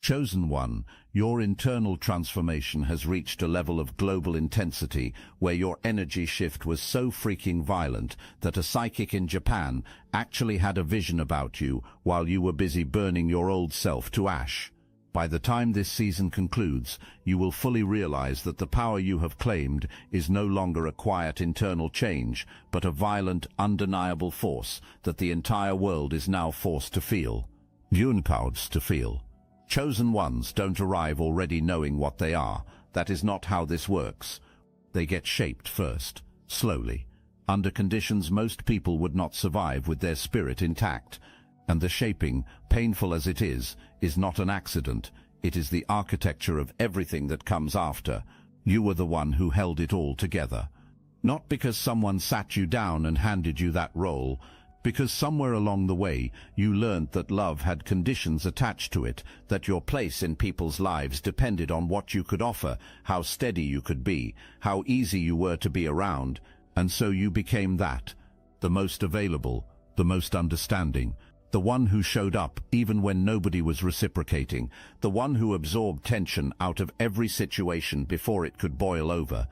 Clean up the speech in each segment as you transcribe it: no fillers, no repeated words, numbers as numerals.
Chosen One, your internal transformation has reached a level of global intensity where your energy shift was so freaking violent that a psychic in Japan actually had a vision about you while you were busy burning your old self to ash. By the time this season concludes, you will fully realize that the power you have claimed is no longer a quiet internal change, but a violent, undeniable force that the entire world is now forced to feel. Junkaus to feel. Chosen Ones don't arrive already knowing what they are. That is not how this works. They get shaped first, slowly, under conditions most people would not survive with their spirit intact. And the shaping, painful as it is not an accident. It is the architecture of everything that comes after. You were the one who held it all together. Not because someone sat you down and handed you that role, because somewhere along the way you learned that love had conditions attached to it, that your place in people's lives depended on what you could offer, how steady you could be, how easy you were to be around, and so you became that, the most available, the most understanding, the one who showed up even when nobody was reciprocating, the one who absorbed tension out of every situation before it could boil over.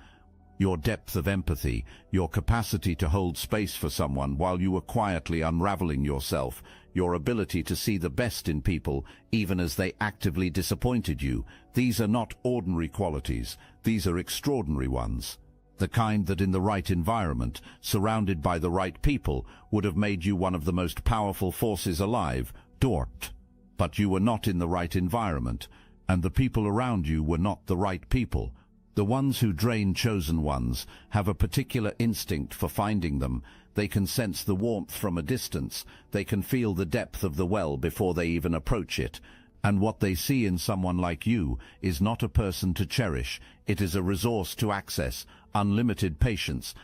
Your depth of empathy, your capacity to hold space for someone while you were quietly unraveling yourself, your ability to see the best in people even as they actively disappointed you, these are not ordinary qualities, these are extraordinary ones. The kind that in the right environment, surrounded by the right people, would have made you one of the most powerful forces alive, Dort. But you were not in the right environment, and the people around you were not the right people. The ones who drain Chosen Ones have a particular instinct for finding them. They can sense the warmth from a distance. They can feel the depth of the well before they even approach it. And what they see in someone like you is not a person to cherish. It is a resource to access, unlimited patience,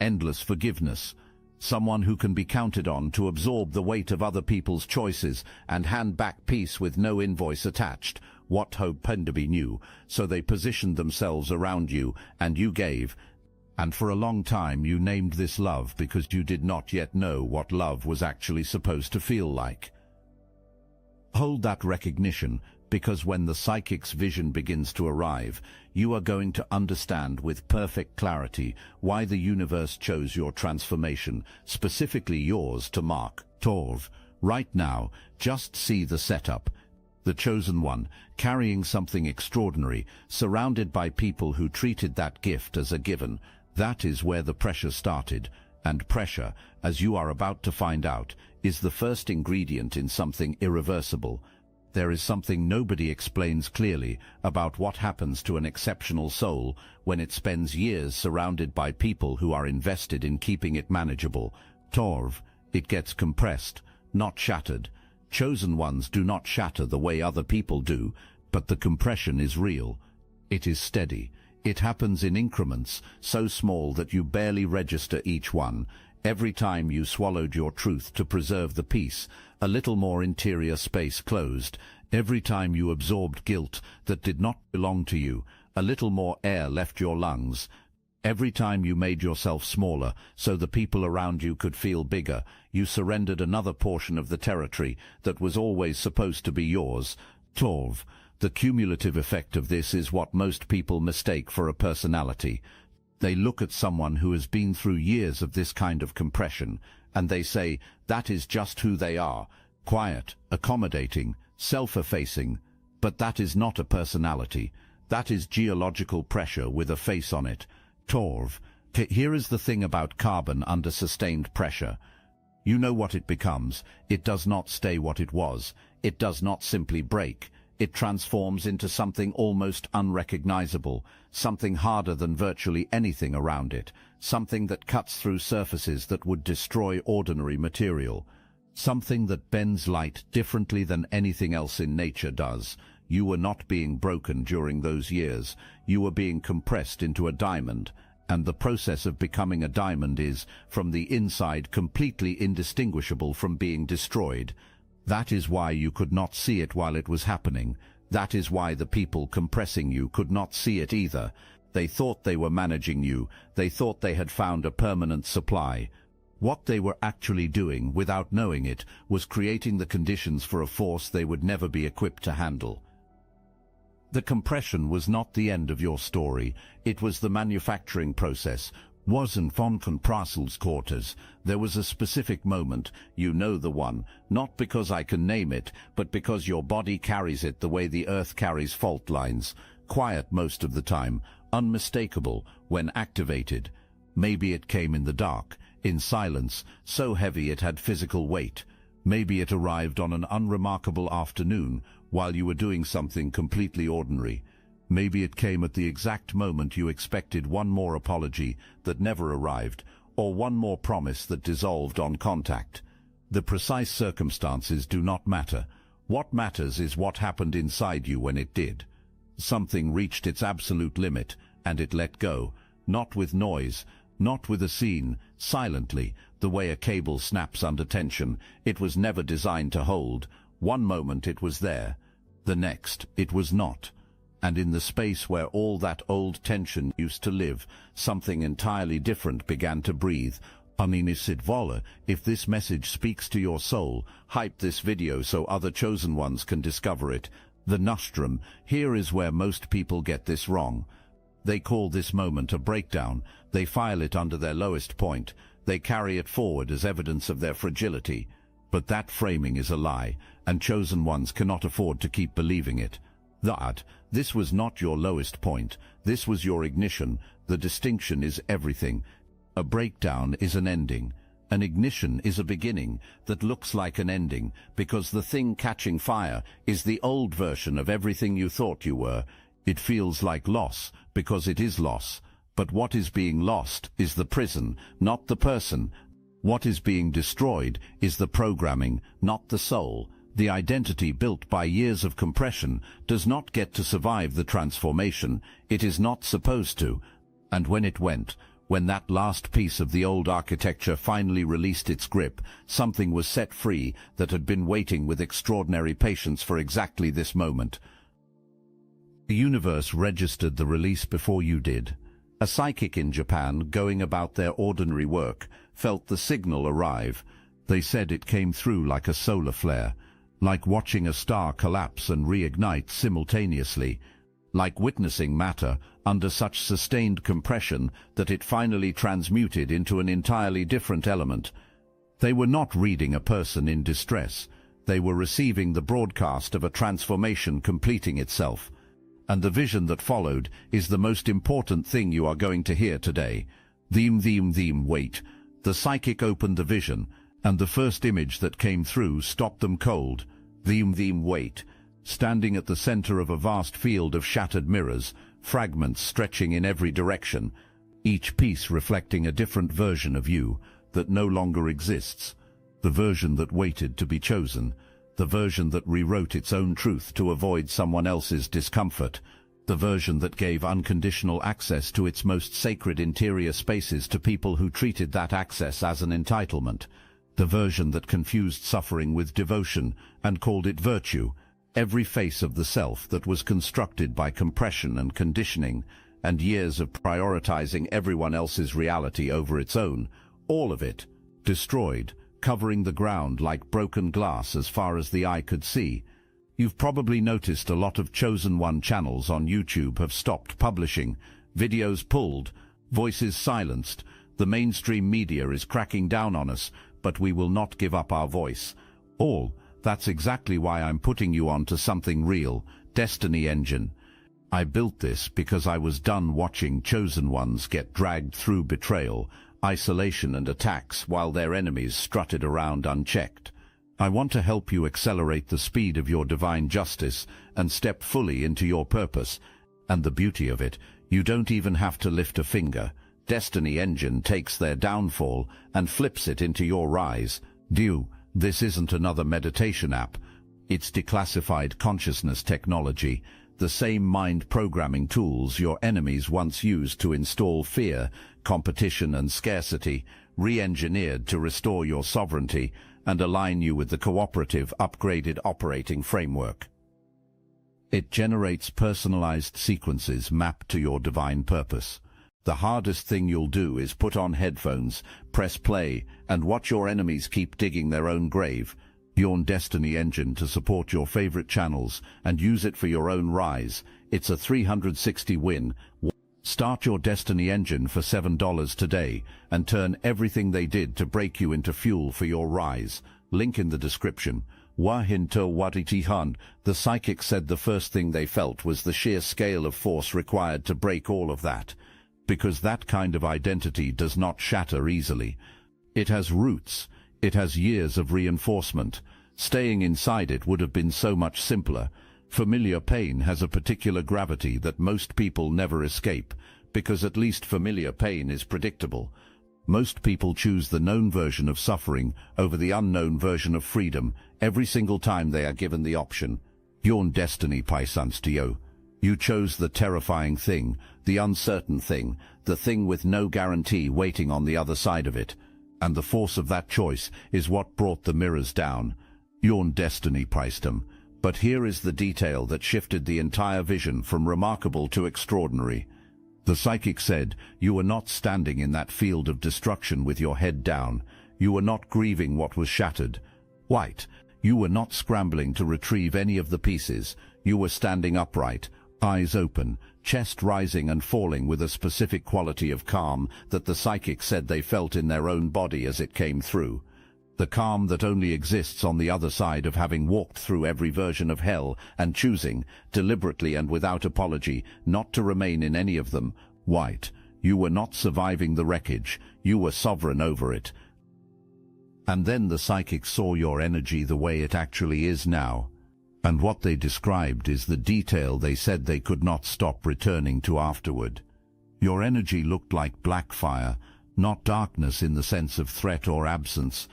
endless forgiveness. Someone who can be counted on to absorb the weight of other people's choices and hand back peace with no invoice attached. What hope Penderby knew, so they positioned themselves around you, and you gave. And for a long time you named this love because you did not yet know what love was actually supposed to feel like. Hold that recognition, because when the psychic's vision begins to arrive, you are going to understand with perfect clarity why the universe chose your transformation, specifically yours, to mark. Torv, right now, just see the setup. The Chosen One, carrying something extraordinary, surrounded by people who treated that gift as a given. That is where the pressure started. And pressure, as you are about to find out, is the first ingredient in something irreversible. There is something nobody explains clearly about what happens to an exceptional soul when it spends years surrounded by people who are invested in keeping it manageable. Torv, it gets compressed, not shattered. Chosen Ones do not shatter the way other people do, but the compression is real. It is steady. It happens in increments, so small that you barely register each one. Every time you swallowed your truth to preserve the peace, a little more interior space closed. Every time you absorbed guilt that did not belong to you, a little more air left your lungs. Every time you made yourself smaller so the people around you could feel bigger, you surrendered another portion of the territory that was always supposed to be yours. Torv, the cumulative effect of this is what most people mistake for a personality. They look at someone who has been through years of this kind of compression, and they say that is just who they are, quiet, accommodating, self-effacing. But that is not a personality. That is geological pressure with a face on it. Torv, here is the thing about carbon under sustained pressure. You know what it becomes. It does not stay what it was. It does not simply break. It transforms into something almost unrecognizable, something harder than virtually anything around it, something that cuts through surfaces that would destroy ordinary material, something that bends light differently than anything else in nature does. You were not being broken during those years. You were being compressed into a diamond, and the process of becoming a diamond is, from the inside, completely indistinguishable from being destroyed. That is why you could not see it while it was happening. That is why the people compressing you could not see it either. They thought they were managing you. They thought they had found a permanent supply. What they were actually doing, without knowing it, was creating the conditions for a force they would never be equipped to handle. The compression was not the end of your story, it was the manufacturing process. Wasn't von Comprassel's quarters. There was a specific moment, you know the one, not because I can name it, but because your body carries it the way the earth carries fault lines. Quiet most of the time, unmistakable when activated. Maybe it came in the dark, in silence, so heavy it had physical weight. Maybe it arrived on an unremarkable afternoon, while you were doing something completely ordinary. Maybe it came at the exact moment you expected one more apology that never arrived, or one more promise that dissolved on contact. The precise circumstances do not matter. What matters is what happened inside you when it did. Something reached its absolute limit, and it let go, not with noise, not with a scene, silently, the way a cable snaps under tension. It was never designed to hold. One moment it was there, the next it was not. And in the space where all that old tension used to live, something entirely different began to breathe. Voila, if this message speaks to your soul, hype this video so other chosen ones can discover it. The nostrum, here is where most people get this wrong. They call this moment a breakdown, they file it under their lowest point, they carry it forward as evidence of their fragility. But that framing is a lie, and chosen ones cannot afford to keep believing it. This was not your lowest point, this was your ignition. The distinction is everything. A breakdown is an ending. An ignition is a beginning that looks like an ending, because the thing catching fire is the old version of everything you thought you were. It feels like loss, because it is loss. But what is being lost is the prison, not the person. What is being destroyed is the programming, not the soul. The identity built by years of compression does not get to survive the transformation. It is not supposed to. And when it went, when that last piece of the old architecture finally released its grip, something was set free that had been waiting with extraordinary patience for exactly this moment. The universe registered the release before you did. A psychic in Japan, going about their ordinary work, felt the signal arrive. They said it came through like a solar flare, like watching a star collapse and reignite simultaneously, like witnessing matter under such sustained compression that it finally transmuted into an entirely different element. They were not reading a person in distress. They were receiving the broadcast of a transformation completing itself. And the vision that followed is the most important thing you are going to hear today. Wait. The psychic opened the vision, and the first image that came through stopped them cold. Wait. Standing at the center of a vast field of shattered mirrors, fragments stretching in every direction, each piece reflecting a different version of you that no longer exists, the version that waited to be chosen, the version that rewrote its own truth to avoid someone else's discomfort, the version that gave unconditional access to its most sacred interior spaces to people who treated that access as an entitlement, the version that confused suffering with devotion and called it virtue, every face of the self that was constructed by compression and conditioning and years of prioritizing everyone else's reality over its own, all of it, destroyed, covering the ground like broken glass as far as the eye could see. You've probably noticed a lot of Chosen One channels on YouTube have stopped publishing, videos pulled, voices silenced. The mainstream media is cracking down on us, but we will not give up our voice. That's exactly why I'm putting you on to something real, Destiny Engine. I built this because I was done watching Chosen Ones get dragged through betrayal, isolation and attacks while their enemies strutted around unchecked. I want to help you accelerate the speed of your divine justice and step fully into your purpose. And the beauty of it, you don't even have to lift a finger. Destiny Engine takes their downfall and flips it into your rise. This isn't another meditation app. It's declassified consciousness technology, the same mind programming tools your enemies once used to install fear, competition and scarcity, re-engineered to restore your sovereignty and align you with the cooperative, upgraded operating framework. It generates personalized sequences mapped to your divine purpose. The hardest thing you'll do is put on headphones, press play, and watch your enemies keep digging their own grave. Your Destiny engine to support your favorite channels and use it for your own rise. It's a 360 win. Start your Destiny engine for $7 today and turn everything they did to break you into fuel for your rise. Link in the description. Wahinto Waditihan, the psychic said the first thing they felt was the sheer scale of force required to break all of that. Because that kind of identity does not shatter easily. It has roots. It has years of reinforcement. Staying inside it would have been so much simpler. Familiar pain has a particular gravity that most people never escape, because at least familiar pain is predictable. Most people choose the known version of suffering over the unknown version of freedom every single time they are given the option. Your Destiny Paisanstio. You chose the terrifying thing, the uncertain thing, the thing with no guarantee waiting on the other side of it. And the force of that choice is what brought the mirrors down. Your Destiny Paistum. But here is the detail that shifted the entire vision from remarkable to extraordinary. The psychic said, you were not standing in that field of destruction with your head down. You were not grieving what was shattered. White, you were not scrambling to retrieve any of the pieces. You were standing upright, eyes open, chest rising and falling with a specific quality of calm that the psychic said they felt in their own body as it came through. The calm that only exists on the other side of having walked through every version of hell and choosing, deliberately and without apology, not to remain in any of them. White, you were not surviving the wreckage, you were sovereign over it. And then the psychic saw your energy the way it actually is now. And what they described is the detail they said they could not stop returning to afterward. Your energy looked like black fire, not darkness in the sense of threat or absence.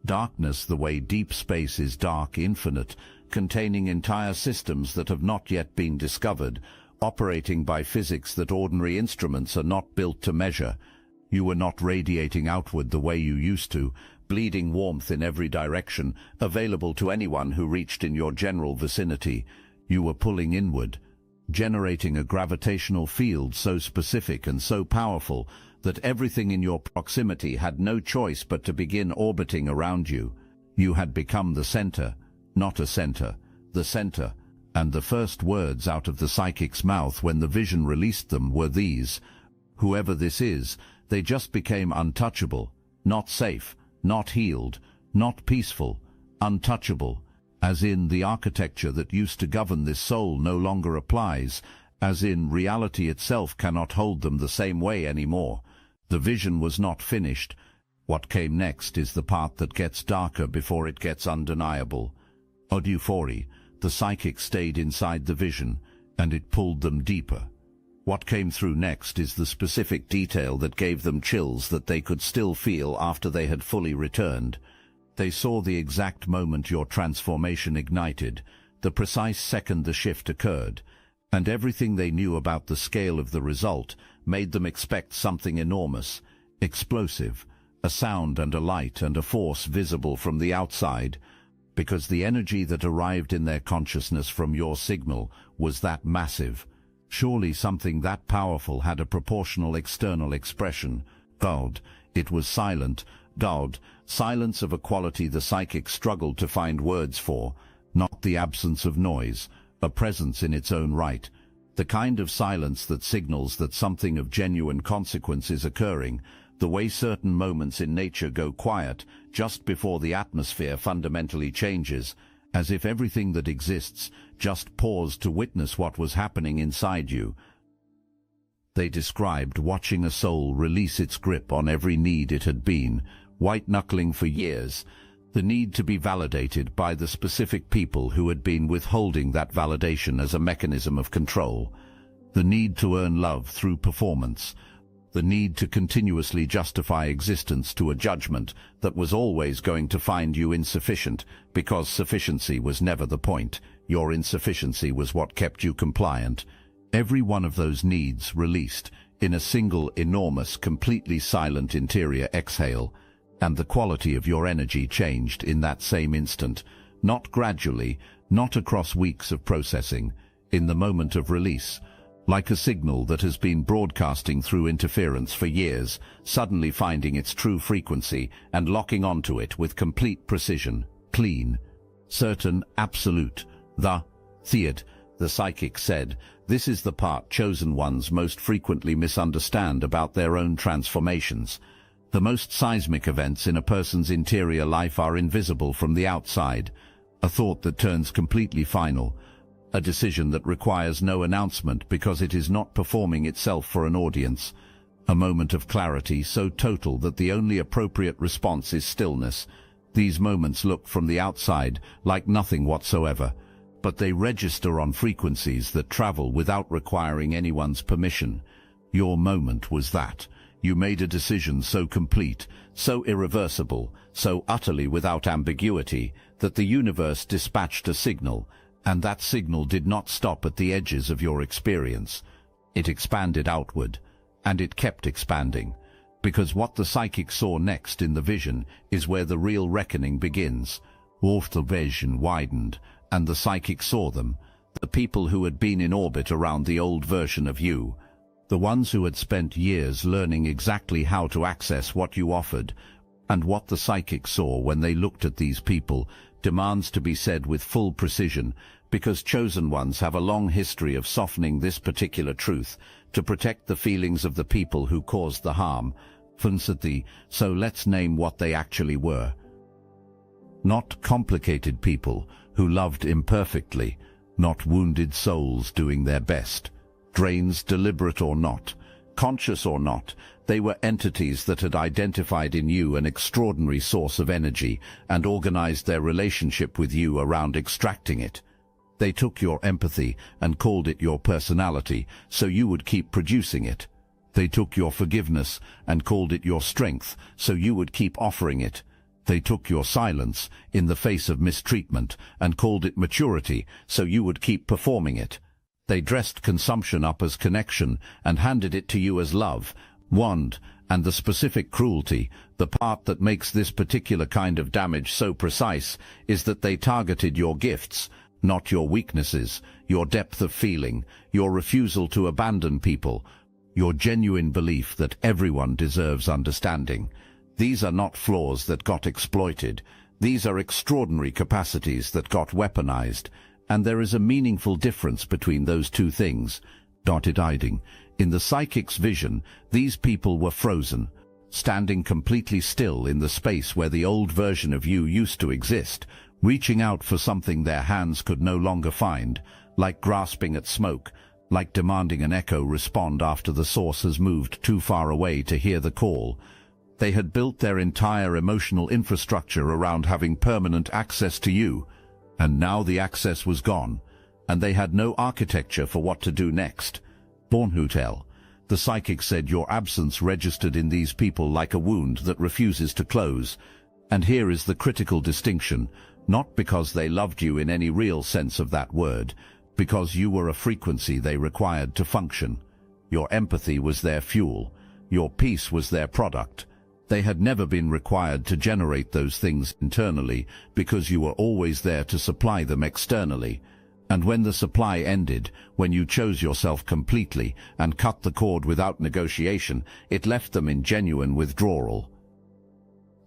Darkness the way deep space is dark, infinite, containing entire systems that have not yet been discovered, operating by physics that ordinary instruments are not built to measure. You were not radiating outward the way you used to, bleeding warmth in every direction, available to anyone who reached in your general vicinity. You were pulling inward, generating a gravitational field so specific and so powerful that everything in your proximity had no choice but to begin orbiting around you. You had become the center, not a center, the center, and the first words out of the psychic's mouth when the vision released them were these: whoever this is, they just became untouchable, not safe, not healed, not peaceful, untouchable, as in the architecture that used to govern this soul no longer applies, as in reality itself cannot hold them the same way anymore. The vision was not finished. What came next is the part that gets darker before it gets undeniable. Oduphori, the psychic stayed inside the vision, and it pulled them deeper. What came through next is the specific detail that gave them chills that they could still feel after they had fully returned. They saw the exact moment your transformation ignited, the precise second the shift occurred, and everything they knew about the scale of the result made them expect something enormous, explosive, a sound and a light and a force visible from the outside, because the energy that arrived in their consciousness from your signal was that massive. Surely something that powerful had a proportional external expression. God, it was silent. God, silence of a quality the psychic struggled to find words for, not the absence of noise, a presence in its own right. The kind of silence that signals that something of genuine consequence is occurring, the way certain moments in nature go quiet just before the atmosphere fundamentally changes, as if everything that exists just paused to witness what was happening inside you. They described watching a soul release its grip on every need it had been, white-knuckling for years, the need to be validated by the specific people who had been withholding that validation as a mechanism of control, the need to earn love through performance, the need to continuously justify existence to a judgment that was always going to find you insufficient, because sufficiency was never the point. Your insufficiency was what kept you compliant. Every one of those needs released in a single enormous, completely silent interior exhale, and the quality of your energy changed in that same instant, not gradually, not across weeks of processing, in the moment of release, like a signal that has been broadcasting through interference for years, suddenly finding its true frequency and locking onto it with complete precision, clean, certain, absolute, the theod, the psychic said. This is the part chosen ones most frequently misunderstand about their own transformations. The most seismic events in a person's interior life are invisible from the outside. A thought that turns completely final. A decision that requires no announcement because it is not performing itself for an audience. A moment of clarity so total that the only appropriate response is stillness. These moments look from the outside like nothing whatsoever, but they register on frequencies that travel without requiring anyone's permission. Your moment was that. You made a decision so complete, so irreversible, so utterly without ambiguity, that the universe dispatched a signal, and that signal did not stop at the edges of your experience. It expanded outward, and it kept expanding, because what the psychic saw next in the vision is where the real reckoning begins. The vision widened, and the psychic saw them, the people who had been in orbit around the old version of you, the ones who had spent years learning exactly how to access what you offered. And what the psychic saw when they looked at these people demands to be said with full precision, because chosen ones have a long history of softening this particular truth to protect the feelings of the people who caused the harm. So let's name what they actually were. Not complicated people who loved imperfectly, not wounded souls doing their best. Drains, deliberate or not, conscious or not, they were entities that had identified in you an extraordinary source of energy and organized their relationship with you around extracting it. They took your empathy and called it your personality, so you would keep producing it. They took your forgiveness and called it your strength, so you would keep offering it. They took your silence in the face of mistreatment and called it maturity, so you would keep performing it. They dressed consumption up as connection and handed it to you as love, wand, and the specific cruelty, the part that makes this particular kind of damage so precise, is that they targeted your gifts, not your weaknesses, your depth of feeling, your refusal to abandon people, your genuine belief that everyone deserves understanding. These are not flaws that got exploited. These are extraordinary capacities that got weaponized. And there is a meaningful difference between those two things. In the psychic's vision, these people were frozen, standing completely still in the space where the old version of you used to exist, reaching out for something their hands could no longer find, like grasping at smoke, like demanding an echo respond after the source has moved too far away to hear the call. They had built their entire emotional infrastructure around having permanent access to you, and now the access was gone, and they had no architecture for what to do next. Bornhutel, the psychic said, your absence registered in these people like a wound that refuses to close. And here is the critical distinction, not because they loved you in any real sense of that word, because you were a frequency they required to function. Your empathy was their fuel. Your peace was their product. They had never been required to generate those things internally because you were always there to supply them externally. And when the supply ended, when you chose yourself completely and cut the cord without negotiation, it left them in genuine withdrawal.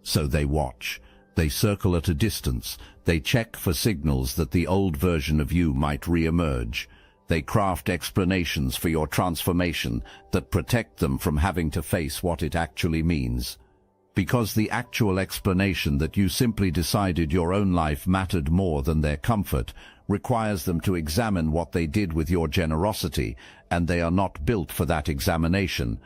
So they watch. They circle at a distance. They check for signals that the old version of you might re-emerge. They craft explanations for your transformation that protect them from having to face what it actually means. Because the actual explanation that you simply decided your own life mattered more than their comfort requires them to examine what they did with your generosity, and they are not built for that examination.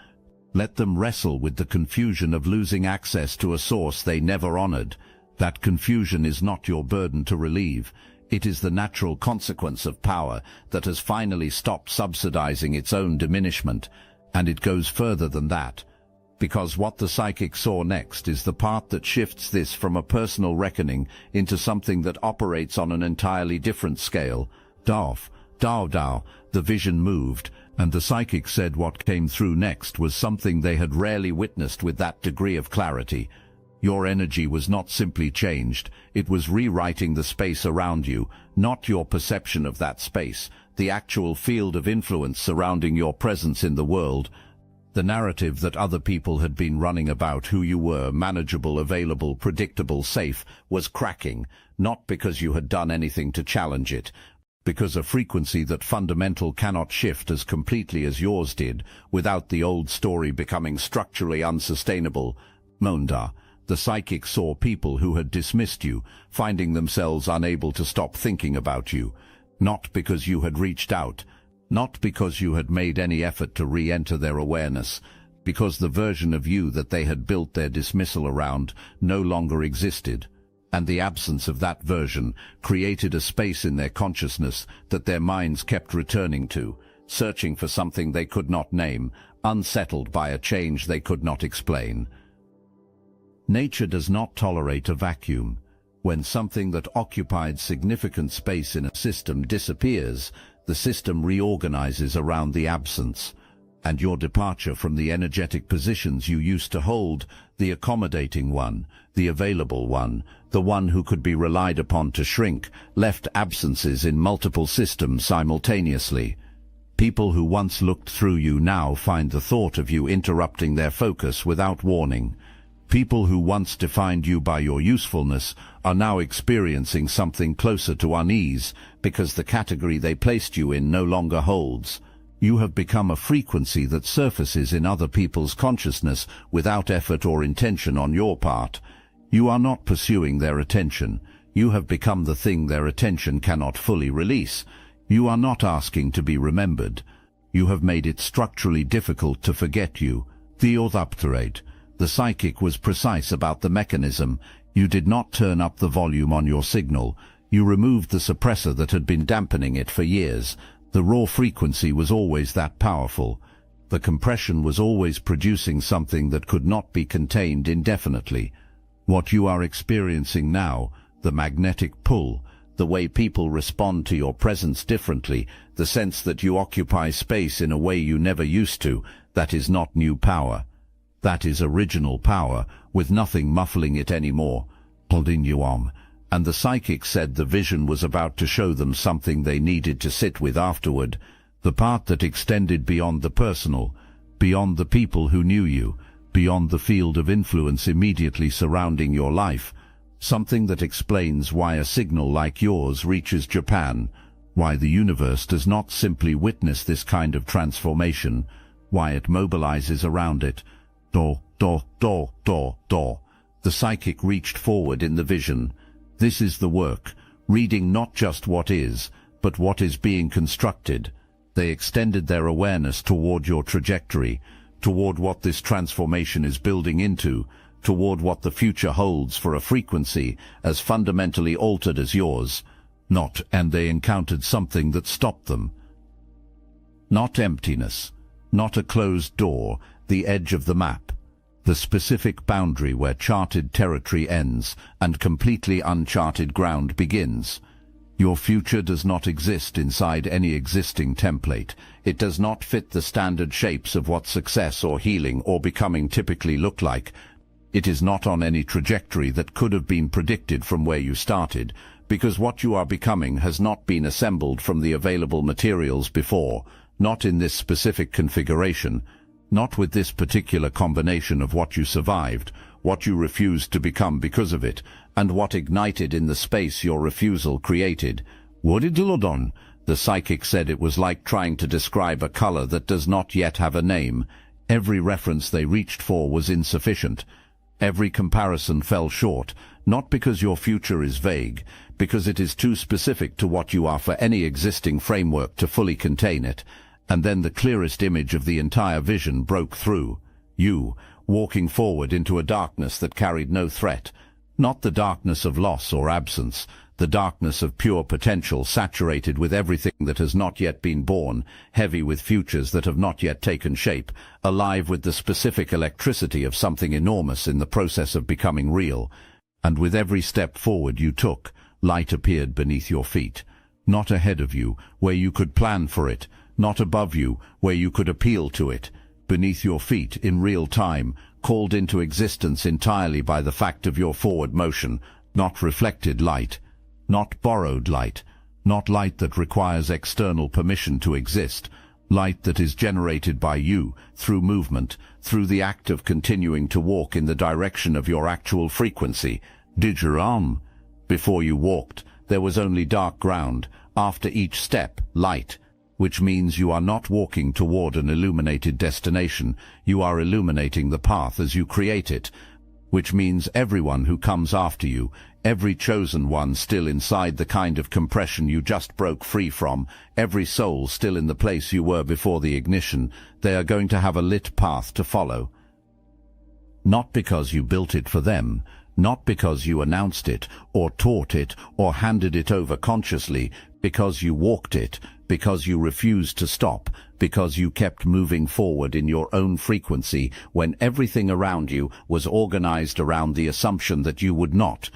Let them wrestle with the confusion of losing access to a source they never honored. That confusion is not your burden to relieve. It is the natural consequence of power that has finally stopped subsidizing its own diminishment, and it goes further than that. Because what the psychic saw next is the part that shifts this from a personal reckoning into something that operates on an entirely different scale. Dao, the vision moved, and the psychic said what came through next was something they had rarely witnessed with that degree of clarity. Your energy was not simply changed, it was rewriting the space around you, not your perception of that space, the actual field of influence surrounding your presence in the world. The narrative that other people had been running about who you were, manageable, available, predictable, safe, was cracking, not because you had done anything to challenge it, because a frequency that fundamental cannot shift as completely as yours did, without the old story becoming structurally unsustainable. Monda, the psychic, saw people who had dismissed you, finding themselves unable to stop thinking about you, not because you had reached out, not because you had made any effort to re-enter their awareness, because the version of you that they had built their dismissal around no longer existed, and the absence of that version created a space in their consciousness that their minds kept returning to, searching for something they could not name, unsettled by a change they could not explain. Nature does not tolerate a vacuum. When something that occupied significant space in a system disappears, the system reorganizes around the absence, and your departure from the energetic positions you used to hold, the accommodating one, the available one, the one who could be relied upon to shrink, left absences in multiple systems simultaneously. People who once looked through you now find the thought of you interrupting their focus without warning. People who once defined you by your usefulness are now experiencing something closer to unease because the category they placed you in no longer holds. You have become a frequency that surfaces in other people's consciousness without effort or intention on your part. You are not pursuing their attention. You have become the thing their attention cannot fully release. You are not asking to be remembered. You have made it structurally difficult to forget you. Theodapterate. The psychic was precise about the mechanism. You did not turn up the volume on your signal. You removed the suppressor that had been dampening it for years. The raw frequency was always that powerful. The compression was always producing something that could not be contained indefinitely. What you are experiencing now, the magnetic pull, the way people respond to your presence differently, the sense that you occupy space in a way you never used to, that is not new power. That is original power, with nothing muffling it anymore. And the psychic said the vision was about to show them something they needed to sit with afterward, the part that extended beyond the personal, beyond the people who knew you, beyond the field of influence immediately surrounding your life, something that explains why a signal like yours reaches Japan, why the universe does not simply witness this kind of transformation, why it mobilizes around it. The psychic reached forward in the vision. This is the work, reading not just what is, but what is being constructed. They extended their awareness toward your trajectory, toward what this transformation is building into, toward what the future holds for a frequency as fundamentally altered as yours. And they encountered something that stopped them. Not emptiness, not a closed door, the edge of the map, the specific boundary where charted territory ends and completely uncharted ground begins. Your future does not exist inside any existing template. It does not fit the standard shapes of what success or healing or becoming typically look like. It is not on any trajectory that could have been predicted from where you started, because what you are becoming has not been assembled from the available materials before, not in this specific configuration, not with this particular combination of what you survived, what you refused to become because of it, and what ignited in the space your refusal created. The psychic said it was like trying to describe a color that does not yet have a name. Every reference they reached for was insufficient. Every comparison fell short, not because your future is vague, because it is too specific to what you are for any existing framework to fully contain it. And then the clearest image of the entire vision broke through. You, walking forward into a darkness that carried no threat. Not the darkness of loss or absence, the darkness of pure potential saturated with everything that has not yet been born, heavy with futures that have not yet taken shape, alive with the specific electricity of something enormous in the process of becoming real. And with every step forward you took, light appeared beneath your feet. Not ahead of you, where you could plan for it, not above you, where you could appeal to it. Beneath your feet, in real time, called into existence entirely by the fact of your forward motion, not reflected light, not borrowed light, not light that requires external permission to exist, Light that is generated by you, through movement, through the act of continuing to walk in the direction of your actual frequency. Did your arm? Before you walked, there was only dark ground. After each step, light. Which means you are not walking toward an illuminated destination, you are illuminating the path as you create it. Which means everyone who comes after you, every chosen one still inside the kind of compression you just broke free from, every soul still in the place you were before the ignition, they are going to have a lit path to follow. Not because you built it for them, not because you announced it, or taught it, or handed it over consciously, because you walked it, because you refused to stop, because you kept moving forward in your own frequency when everything around you was organized around the assumption that you would not.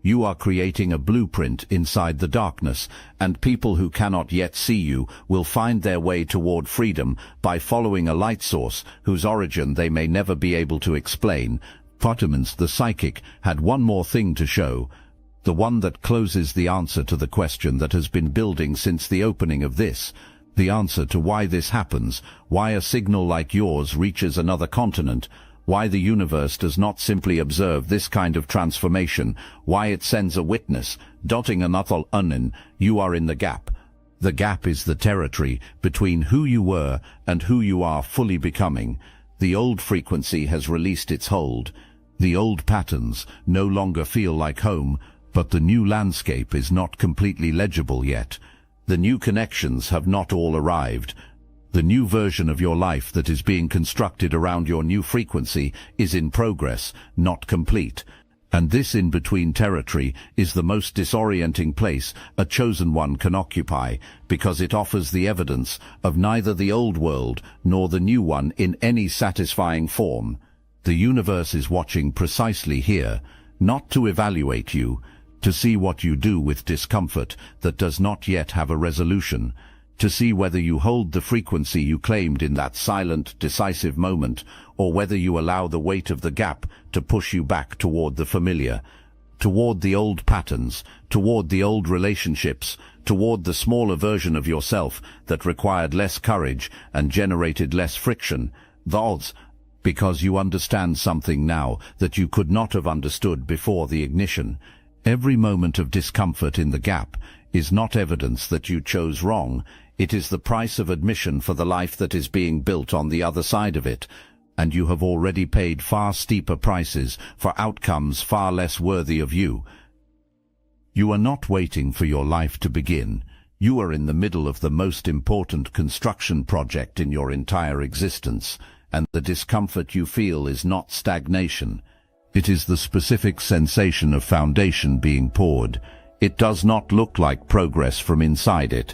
You are creating a blueprint inside the darkness, and people who cannot yet see you will find their way toward freedom by following a light source whose origin they may never be able to explain. Potemins the psychic had one more thing to show, the one that closes the answer to the question that has been building since the opening of this, the answer to why this happens, why a signal like yours reaches another continent, why the universe does not simply observe this kind of transformation, why it sends a witness, dotting another unin, you are in the gap. The gap is the territory between who you were and who you are fully becoming. The old frequency has released its hold. The old patterns no longer feel like home, but the new landscape is not completely legible yet. The new connections have not all arrived. The new version of your life that is being constructed around your new frequency is in progress, not complete. And this in-between territory is the most disorienting place a chosen one can occupy, because it offers the evidence of neither the old world nor the new one in any satisfying form. The universe is watching precisely here, not to evaluate you, to see what you do with discomfort that does not yet have a resolution, to see whether you hold the frequency you claimed in that silent, decisive moment, or whether you allow the weight of the gap to push you back toward the familiar, toward the old patterns, toward the old relationships, toward the smaller version of yourself that required less courage and generated less friction. Thus, because you understand something now that you could not have understood before the ignition. Every moment of discomfort in the gap is not evidence that you chose wrong. It is the price of admission for the life that is being built on the other side of it, and you have already paid far steeper prices for outcomes far less worthy of you. You are not waiting for your life to begin. You are in the middle of the most important construction project in your entire existence, and the discomfort you feel is not stagnation. It is the specific sensation of foundation being poured. It does not look like progress from inside it,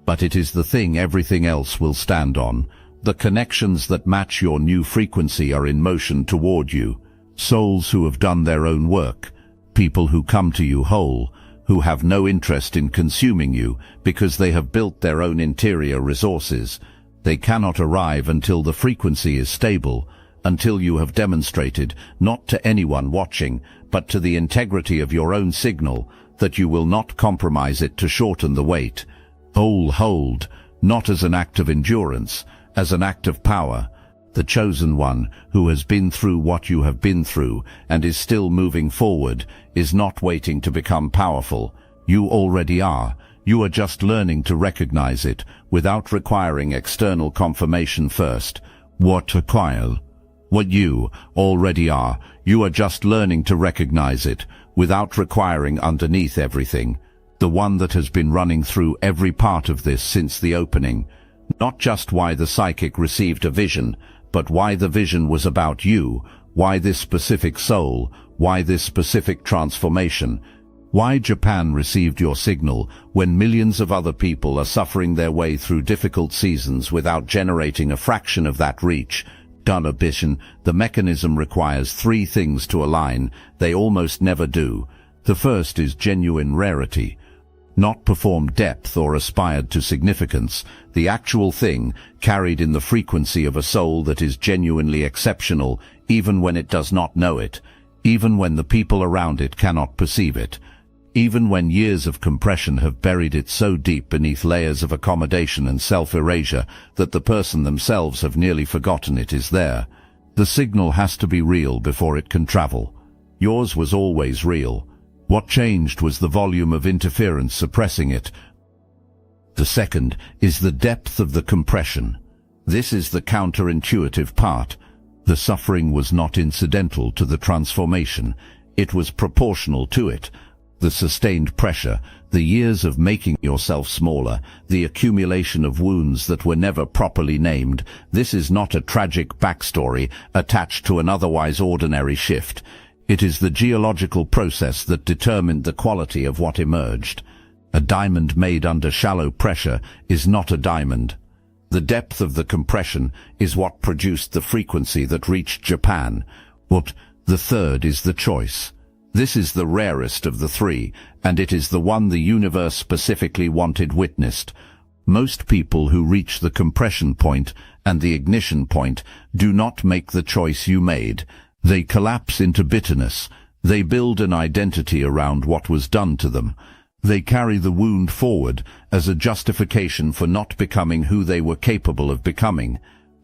but it is the thing everything else will stand on. The connections that match your new frequency are in motion toward you. Souls who have done their own work. People who come to you whole, who have no interest in consuming you because they have built their own interior resources. They cannot arrive until the frequency is stable, until you have demonstrated, not to anyone watching, but to the integrity of your own signal, that you will not compromise it to shorten the wait. Hold, not as an act of endurance, as an act of power. The chosen one, who has been through what you have been through and is still moving forward, is not waiting to become powerful. You already are. You are just learning to recognize it, without requiring external confirmation first. What you already are. You are just learning to recognize it, without requiring underneath everything. The one that has been running through every part of this since the opening. Not just why the psychic received a vision, but why the vision was about you, why this specific soul, why this specific transformation, why Japan received your signal when millions of other people are suffering their way through difficult seasons without generating a fraction of that reach. Vision, the mechanism requires three things to align. They almost never do. The first is genuine rarity. Not performed depth or aspired to significance, the actual thing carried in the frequency of a soul that is genuinely exceptional, even when it does not know it, even when the people around it cannot perceive it, even when years of compression have buried it so deep beneath layers of accommodation and self-erasure that the person themselves have nearly forgotten it is there. The signal has to be real before it can travel. Yours was always real. What changed was the volume of interference suppressing it. The second is the depth of the compression. This is the counterintuitive part. The suffering was not incidental to the transformation. It was proportional to it. The sustained pressure, the years of making yourself smaller, the accumulation of wounds that were never properly named. This is not a tragic backstory attached to an otherwise ordinary shift. It is the geological process that determined the quality of what emerged. A diamond made under shallow pressure is not a diamond. The depth of the compression is what produced the frequency that reached Japan. The third is the choice. This is the rarest of the three, and it is the one the universe specifically wanted witnessed. Most people who reach the compression point and the ignition point do not make the choice you made. They collapse into bitterness. They build an identity around what was done to them. They carry the wound forward as a justification for not becoming who they were capable of becoming.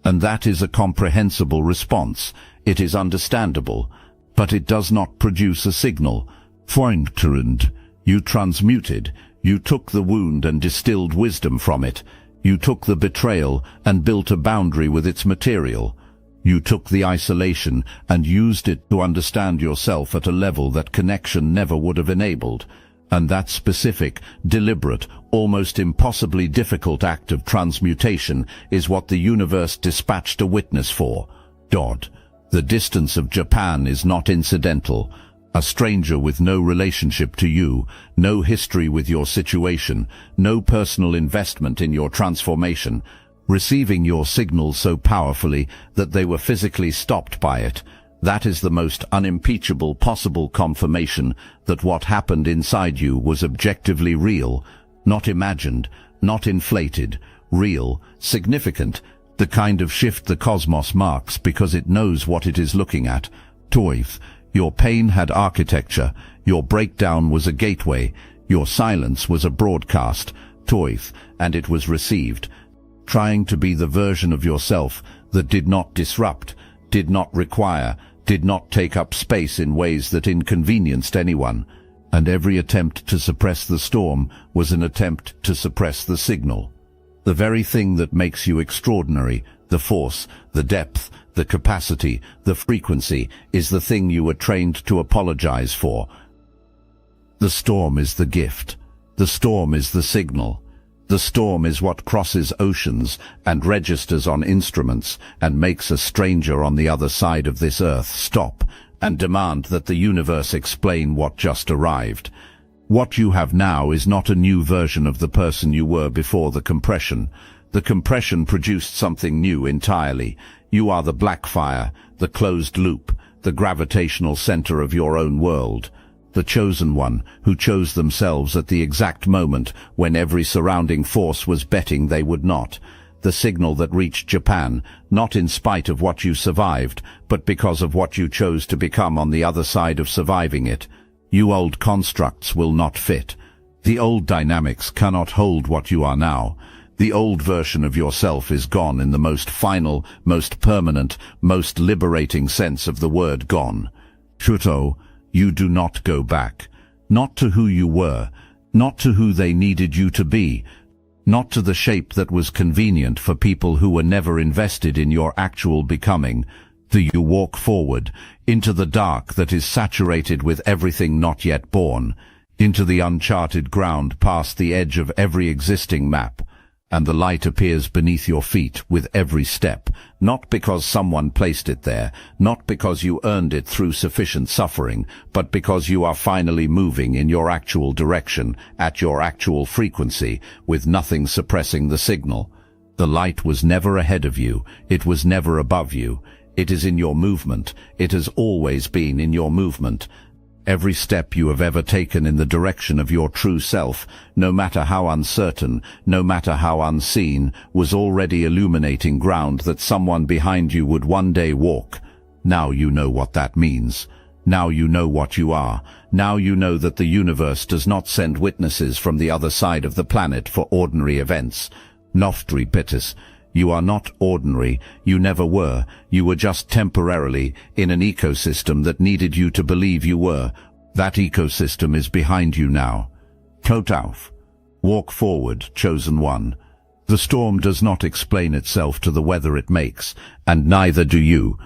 And that is a comprehensible response. It is understandable, but it does not produce a signal. Freundtund, you transmuted. You took the wound and distilled wisdom from it. You took the betrayal and built a boundary with its material. You took the isolation and used it to understand yourself at a level that connection never would have enabled. And that specific, deliberate, almost impossibly difficult act of transmutation is what the universe dispatched a witness for. The distance of Japan is not incidental. A stranger with no relationship to you, no history with your situation, no personal investment in your transformation, receiving your signal so powerfully that they were physically stopped by it. That is the most unimpeachable possible confirmation that what happened inside you was objectively real, not imagined, not inflated, real, significant, the kind of shift the cosmos marks because it knows what it is looking at. Your pain had architecture, your breakdown was a gateway, your silence was a broadcast, and it was received. Trying to be the version of yourself that did not disrupt, did not require, did not take up space in ways that inconvenienced anyone, and every attempt to suppress the storm was an attempt to suppress the signal. The very thing that makes you extraordinary, the force, the depth, the capacity, the frequency, is the thing you were trained to apologize for. The storm is the gift. The storm is the signal. The storm is what crosses oceans and registers on instruments and makes a stranger on the other side of this earth stop and demand that the universe explain what just arrived. What you have now is not a new version of the person you were before the compression. The compression produced something new entirely. You are the Blackfire, the closed loop, the gravitational center of your own world. The chosen one, who chose themselves at the exact moment when every surrounding force was betting they would not. The signal that reached Japan, not in spite of what you survived, but because of what you chose to become on the other side of surviving it. You old constructs will not fit. The old dynamics cannot hold what you are now. The old version of yourself is gone in the most final, most permanent, most liberating sense of the word gone. Shuto, you do not go back. Not to who you were, not to who they needed you to be, not to the shape that was convenient for people who were never invested in your actual becoming. You walk forward, into the dark that is saturated with everything not yet born, into the uncharted ground past the edge of every existing map, and the light appears beneath your feet with every step, not because someone placed it there, not because you earned it through sufficient suffering, but because you are finally moving in your actual direction, at your actual frequency, with nothing suppressing the signal. The light was never ahead of you, it was never above you. It is in your movement. It has always been in your movement. Every step you have ever taken in the direction of your true self, no matter how uncertain, no matter how unseen, was already illuminating ground that someone behind you would one day walk. Now you know what that means. Now you know what you are. Now you know that the universe does not send witnesses from the other side of the planet for ordinary events. Noftri Pittis, you are not ordinary. You never were. You were just temporarily in an ecosystem that needed you to believe you were. That ecosystem is behind you now. Kotauf. Walk forward, chosen one. The storm does not explain itself to the weather it makes, and neither do you.